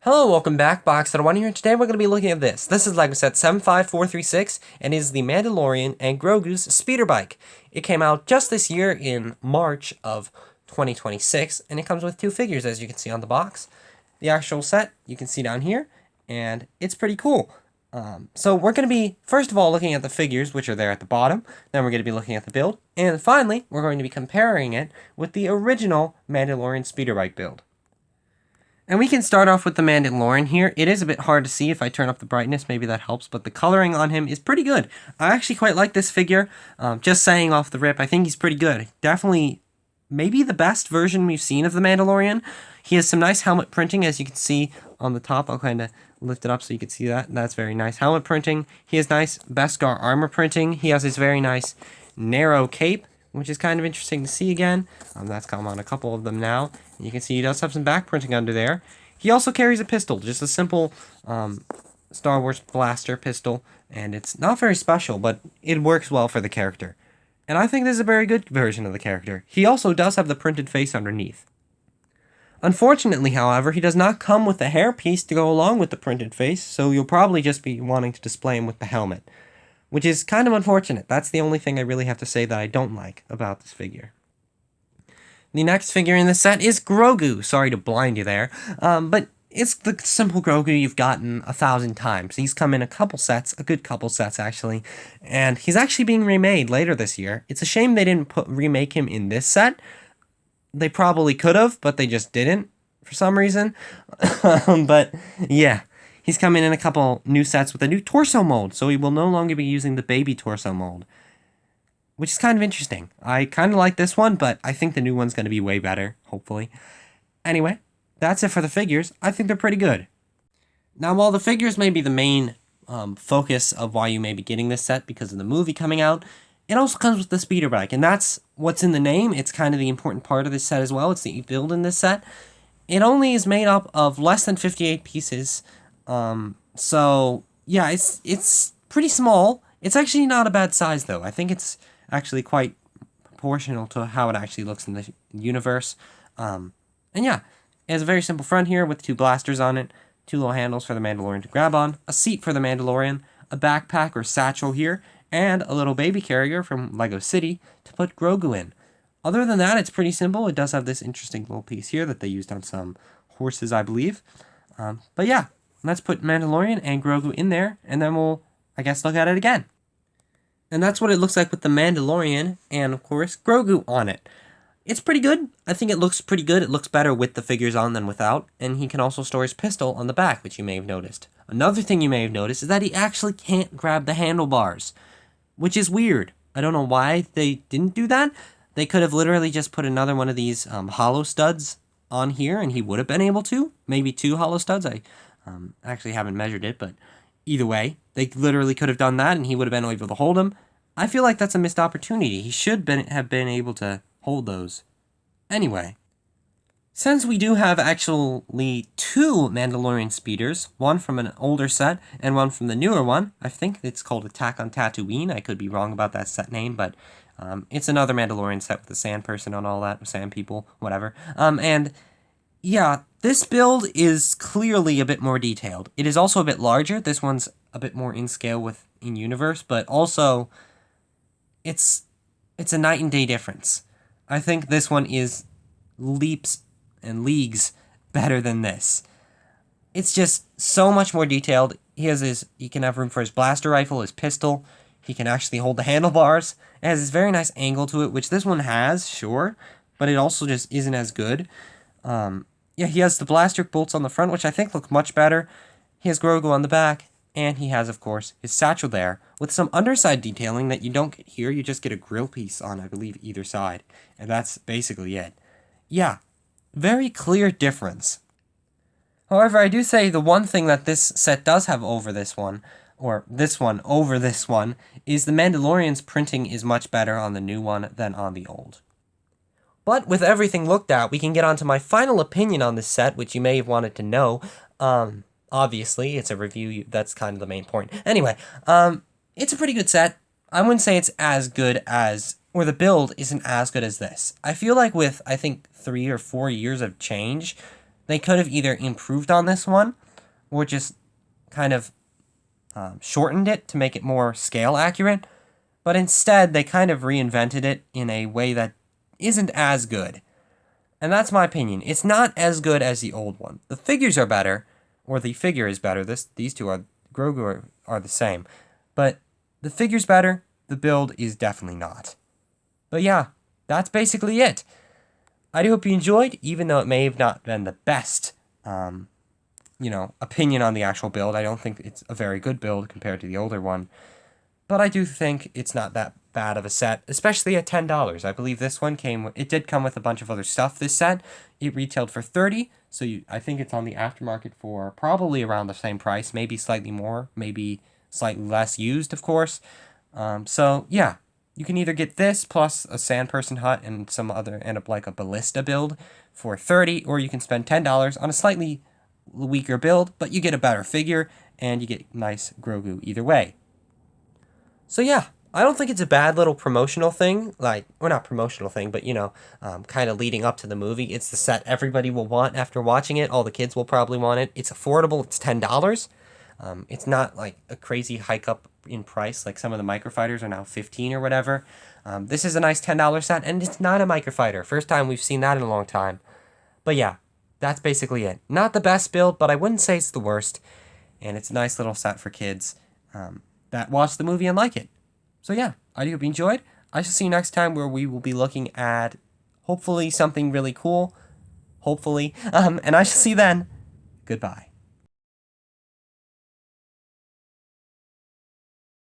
Hello, welcome back, Box1 here. Today we're going to be looking at this. This is LEGO set 75436 and is the Mandalorian and Grogu's speeder bike. It came out just this year in March of 2026 and it comes with two figures as you can see on the box. The actual set you can see down here and it's pretty cool. So we're going to be first of all looking at the figures which are there at the bottom, then we're going to be looking at the build, and finally we're going to be comparing it with the original Mandalorian speeder bike build. And we can start off with the Mandalorian here. It is a bit hard to see if I turn up the brightness, maybe that helps, but the coloring on him is pretty good. I actually quite like this figure. Just saying off the rip, I think he's pretty good. Definitely maybe the best version we've seen of the Mandalorian. He has some nice helmet printing, as you can see on the top. I'll kind of lift it up so you can see that. That's very nice helmet printing. He has nice Beskar armor printing. He has his very nice narrow cape, which is kind of interesting to see again. That's come on a couple of them now. You can see he does have some back printing under there. He also carries a pistol, just a simple Star Wars blaster pistol, and it's not very special, but it works well for the character. And I think this is a very good version of the character. He also does have the printed face underneath. Unfortunately, however, he does not come with the hairpiece to go along with the printed face, so you'll probably just be wanting to display him with the helmet, which is kind of unfortunate. That's the only thing I really have to say that I don't like about this figure. The next figure in the set is Grogu. Sorry to blind you there, but it's the simple Grogu you've gotten 1,000 times. He's come in a couple sets, a good couple sets actually, and he's actually being remade later this year. It's a shame they didn't remake him in this set. They probably could have, but they just didn't for some reason. But yeah. He's coming in a couple new sets with a new torso mold, so he will no longer be using the baby torso mold, which is kind of interesting. I kind of like this one, but I think the new one's going to be way better, hopefully. Anyway, that's it for the figures. I think they're pretty good. Now, while the figures may be the main focus of why you may be getting this set because of the movie coming out, it also comes with the speeder bike, and that's what's in the name. It's kind of the important part of this set as well. It's the build in this set. It only is made up of less than 58 pieces. So yeah, it's pretty small. It's actually not a bad size though. I think it's actually quite proportional to how it actually looks in the universe. And yeah, it has a very simple front here with two blasters on it, two little handles for the Mandalorian to grab on, a seat for the Mandalorian, a backpack or satchel here, and a little baby carrier from Lego City to put Grogu in. Other than that, it's pretty simple. It does have this interesting little piece here that they used on some horses, I believe. But yeah. Let's put Mandalorian and Grogu in there, and then we'll, I guess, look at it again. And that's what it looks like with the Mandalorian and, of course, Grogu on it. It's pretty good. I think it looks pretty good. It looks better with the figures on than without, and he can also store his pistol on the back, which you may have noticed. Another thing you may have noticed is that he actually can't grab the handlebars, which is weird. I don't know why they didn't do that. They could have literally just put another one of these hollow studs on here, and he would have been able to. Maybe two hollow studs. I actually haven't measured it, but either way, they literally could have done that and he would have been able to hold them. I feel like that's a missed opportunity. He should have been able to hold those. Anyway, since we do have actually two Mandalorian speeders, one from an older set and one from the newer one, I think it's called Attack on Tatooine. I could be wrong about that set name, but it's another Mandalorian set with the sand person and all that, sand people, whatever. And yeah, this build is clearly a bit more detailed. It is also a bit larger. This one's a bit more in scale with in-universe, but also it's a night and day difference. I think this one is leaps and leagues better than this. It's just so much more detailed. He can have room for his blaster rifle, his pistol. He can actually hold the handlebars. It has this very nice angle to it, which this one has, sure, but it also just isn't as good. Yeah, he has the blaster bolts on the front, which I think look much better. He has Grogu on the back, and he has, of course, his satchel there, with some underside detailing that you don't get here. You just get a grill piece on, I believe, either side, and that's basically it. Yeah, very clear difference. However, I do say the one thing that this set does have over this one, or this one over this one, is the Mandalorian's printing is much better on the new one than on the old. But with everything looked at, we can get on to my final opinion on this set, which you may have wanted to know. Obviously, it's a review. That's kind of the main point. Anyway, it's a pretty good set. I wouldn't say it's as good as, or the build isn't as good as this. I feel like with, I think, 3 or 4 years of change, They could have either improved on this one or just kind of shortened it to make it more scale accurate, but instead they kind of reinvented it in a way that isn't as good. And that's my opinion. It's not as good as the old one. The figures are better, or the figure is better. These two are Grogu are the same, but the figure's better. The build is definitely not. But yeah, that's basically it. I do hope you enjoyed, even though it may have not been the best, opinion on the actual build. I don't think it's a very good build compared to the older one. But I do think it's not that bad of a set, especially at $10. I believe this one did come with a bunch of other stuff, this set. It retailed for $30, so I think it's on the aftermarket for probably around the same price, maybe slightly more, maybe slightly less used, of course. So yeah, you can either get this plus a Sandperson hut and some other, and a ballista build for $30, or you can spend $10 on a slightly weaker build, but you get a better figure, and you get nice Grogu either way. So yeah, I don't think it's a bad little promotional thing, not promotional thing, but kind of leading up to the movie. It's the set everybody will want after watching it. All the kids will probably want it. It's affordable. It's $10. It's not like a crazy hike up in price like some of the microfighters are now $15 or whatever. This is a nice $10 set, and it's not a microfighter. First time we've seen that in a long time. But yeah, that's basically it. Not the best build, but I wouldn't say it's the worst. And it's a nice little set for kids that watch the movie and like it. So yeah, I hope you enjoyed. I shall see you next time, where we will be looking at hopefully something really cool. Hopefully. And I shall see you then. Goodbye.